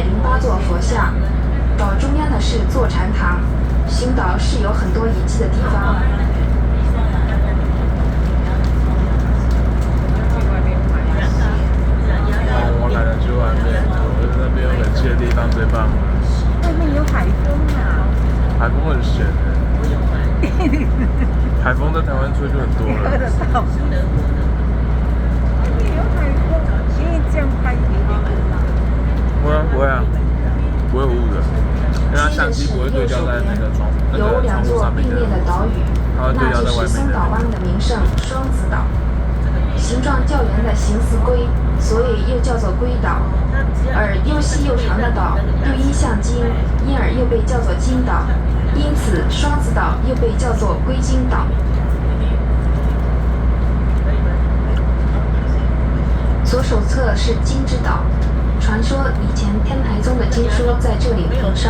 108座佛像，岛中央的是坐禅堂。寻岛是有很多遗迹的地方。我来了去外面，我觉得那边有冷气的地方最棒了。外面有海风啊！海风很咸海风在台湾吹就很多了。喝得到。外面有海风，因为这样拍一点点。不会啊，不会雾的，因为它相机不会对焦在那个窗户上面的，它会对焦在外面的。那就是松岛湾的名胜双子岛，形状较圆的形似龟，所以又叫做龟岛；而又细又长的岛又因像鲸，因而又被叫做鲸岛，因此双子岛又被叫做龟鲸岛。左手侧是金之岛，传说以前天台宗的经书在这里焚烧，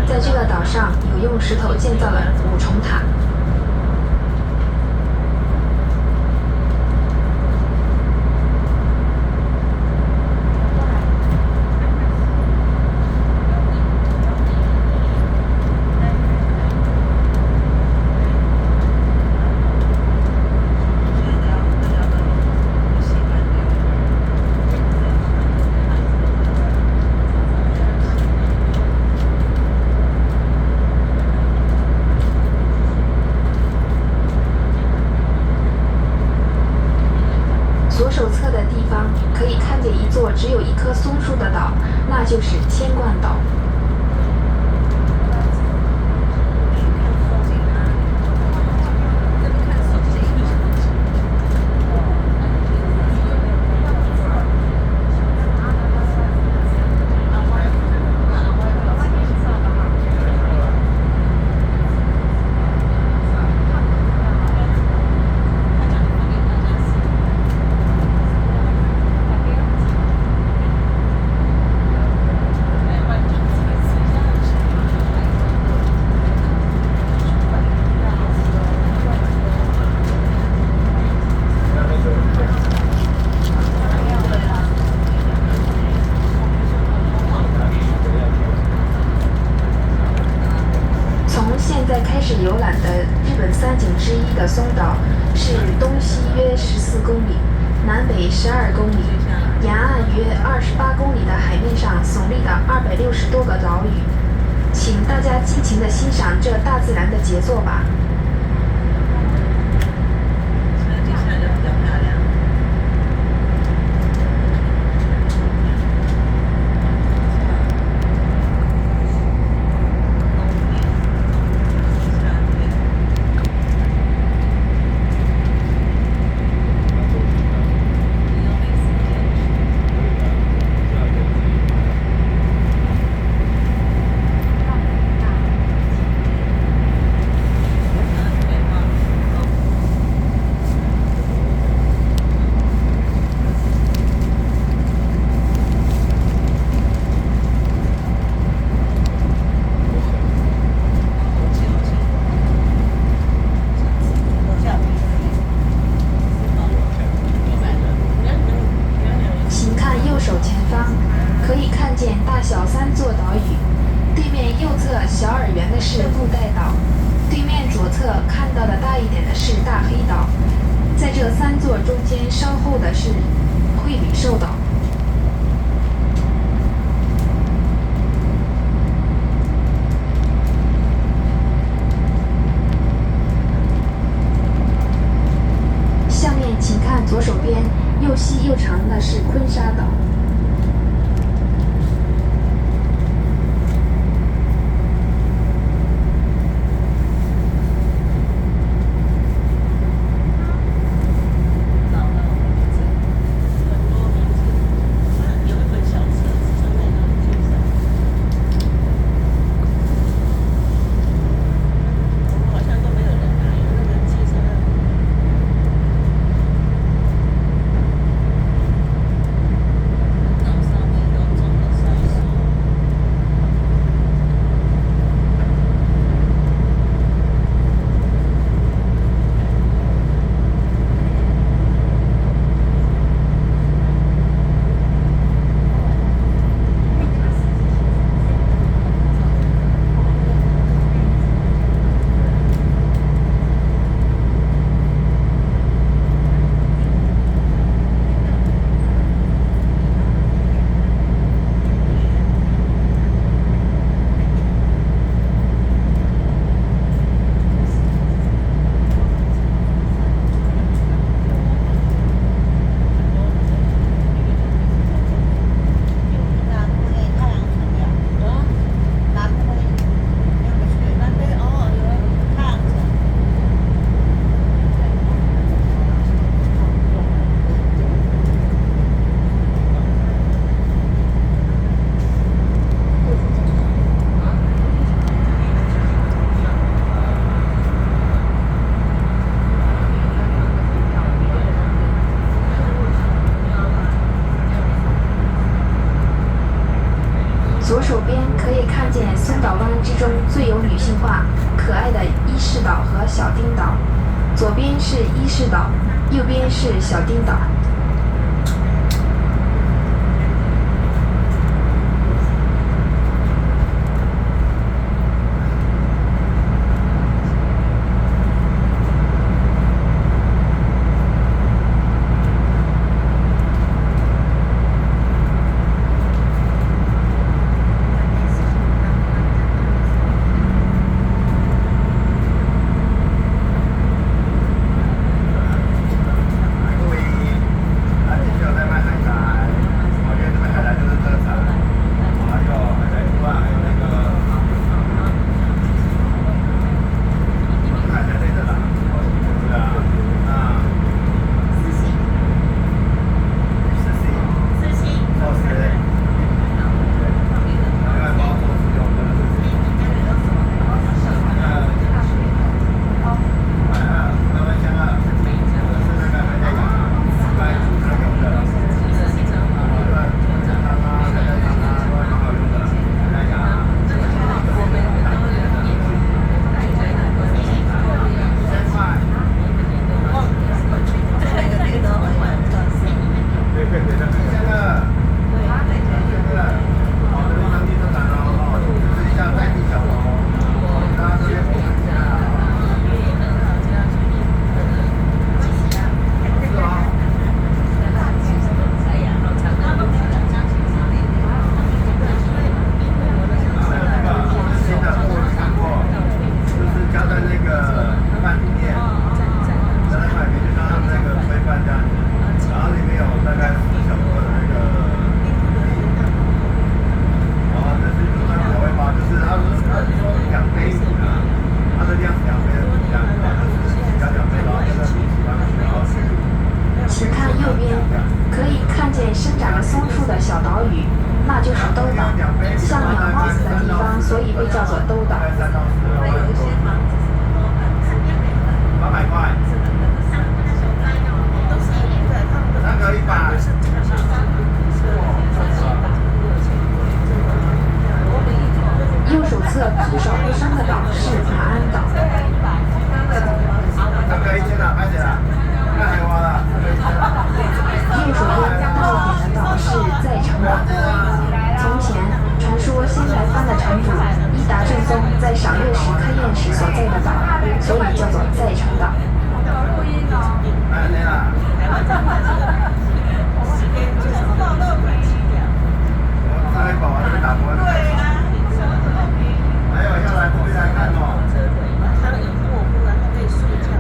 在这个岛上有用石头建造了5重塔。左手侧的地方可以看见一座只有1棵松树的岛，那就是千冠岛。开始游览的日本3景之一的松岛，是东西约14公里，南北12公里，沿岸约28公里的海面上耸立的260多个岛屿。请大家尽情地欣赏这大自然的杰作吧。可以看见大小3座岛屿，对面右侧小而圆的是布袋岛，对面左侧看到的大一点的是大黑岛，在这3座中间稍后的是惠比寿岛。下面请看左手边又细又长的是昆沙岛。左手边可以看见松岛湾之中最有女性化、可爱的伊势岛和小丁岛。左边是伊势岛，右边是小丁岛。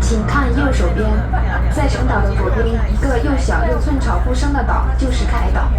请看右手边，在城岛的左边，一个又小又寸草不生的岛就是凯岛。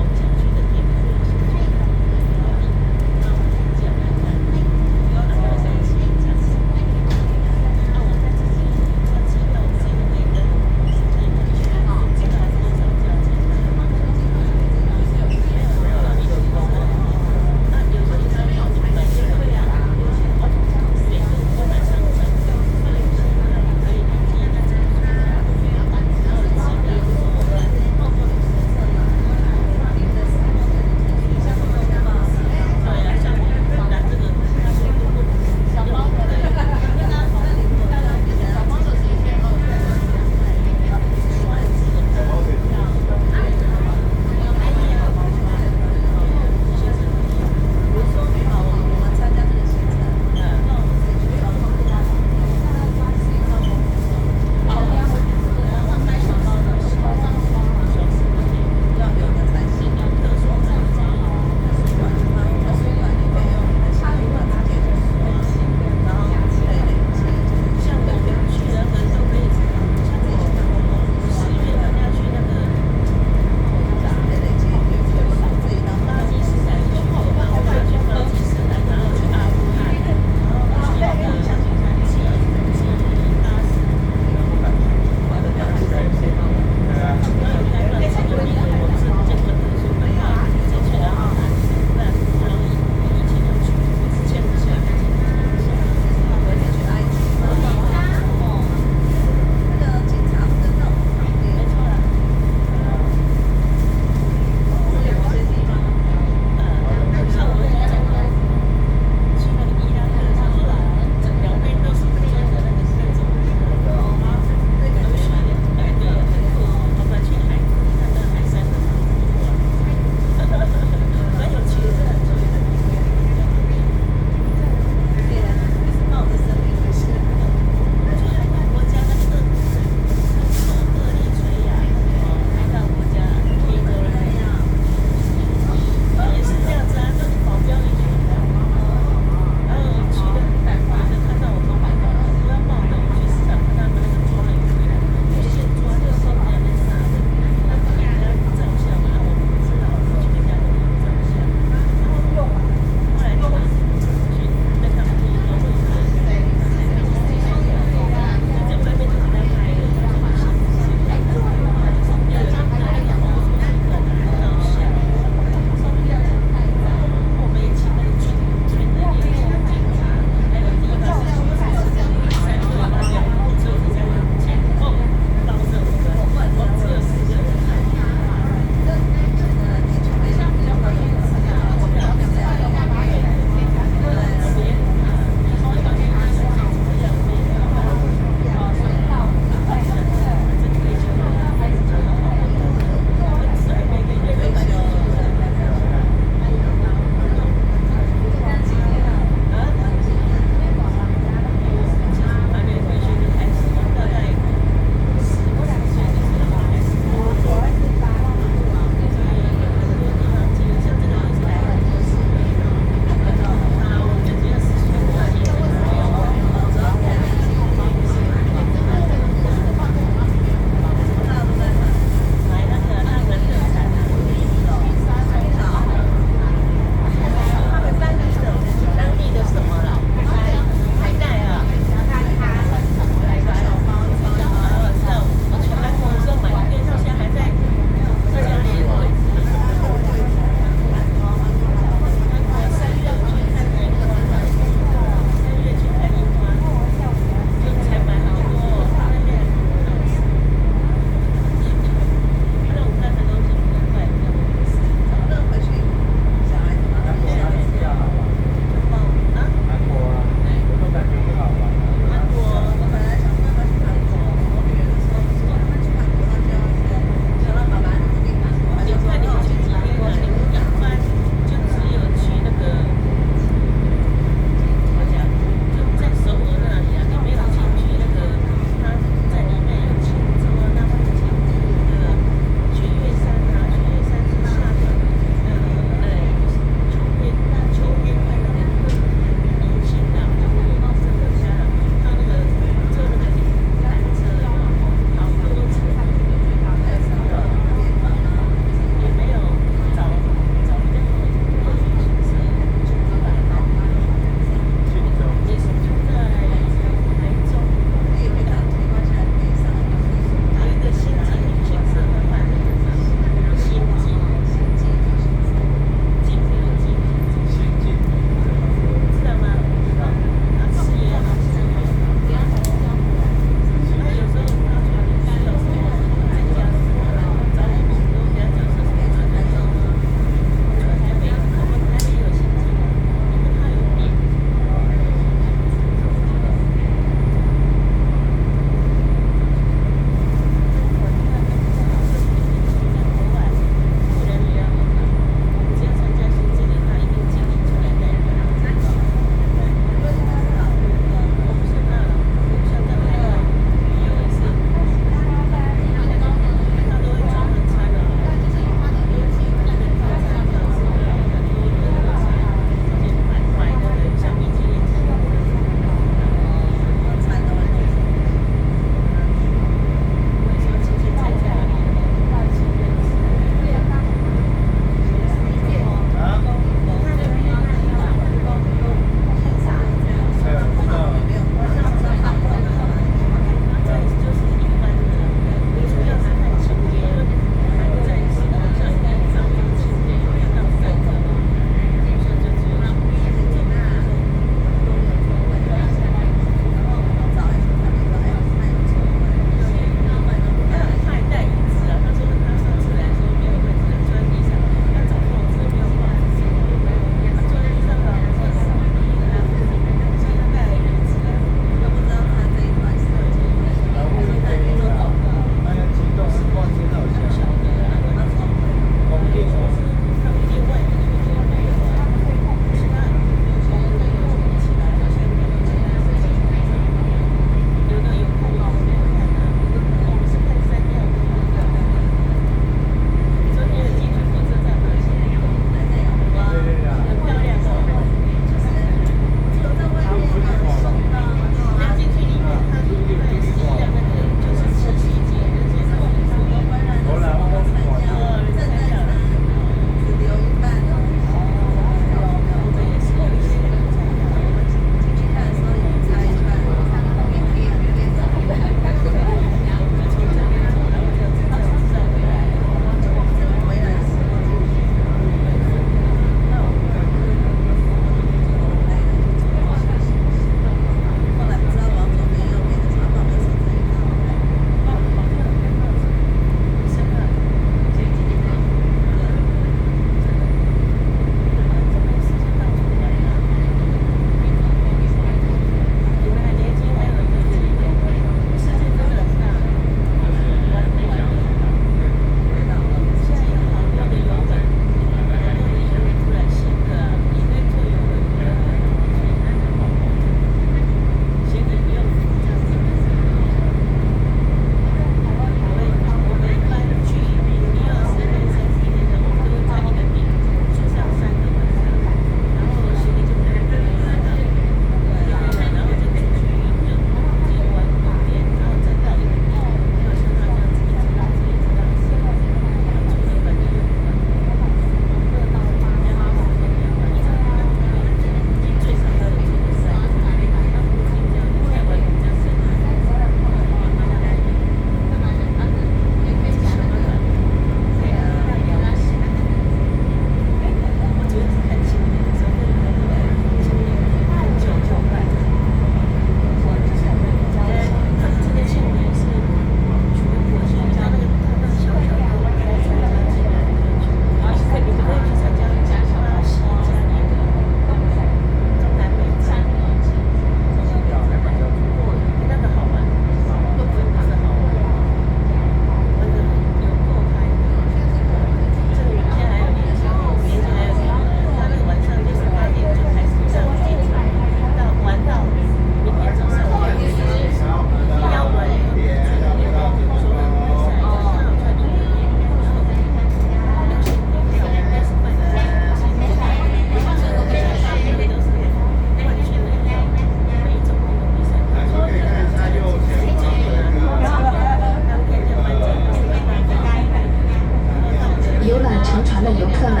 乘船的游客们，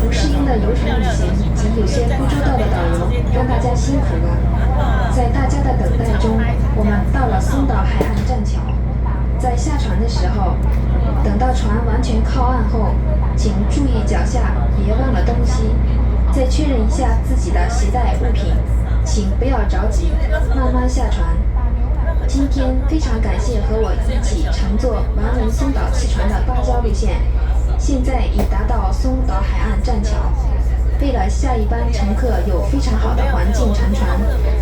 不适应的游船旅行及有些不周到的导游，让大家辛苦了。在大家的等待中，我们到了松岛海岸栈桥。在下船的时候，等到船完全靠岸后，请注意脚下，别忘了东西。再确认一下自己的携带物品，请不要着急，慢慢下船。今天非常感谢和我一起乘坐完人松岛汽船的芭蕉路线，现在已达到松岛海岸栈桥。为了下一班乘客有非常好的环境乘船，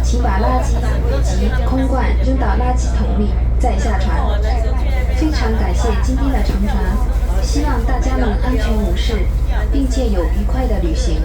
请把垃圾及空罐扔到垃圾桶里再下船。非常感谢今天的乘船，希望大家能安全无事，并且有愉快的旅行。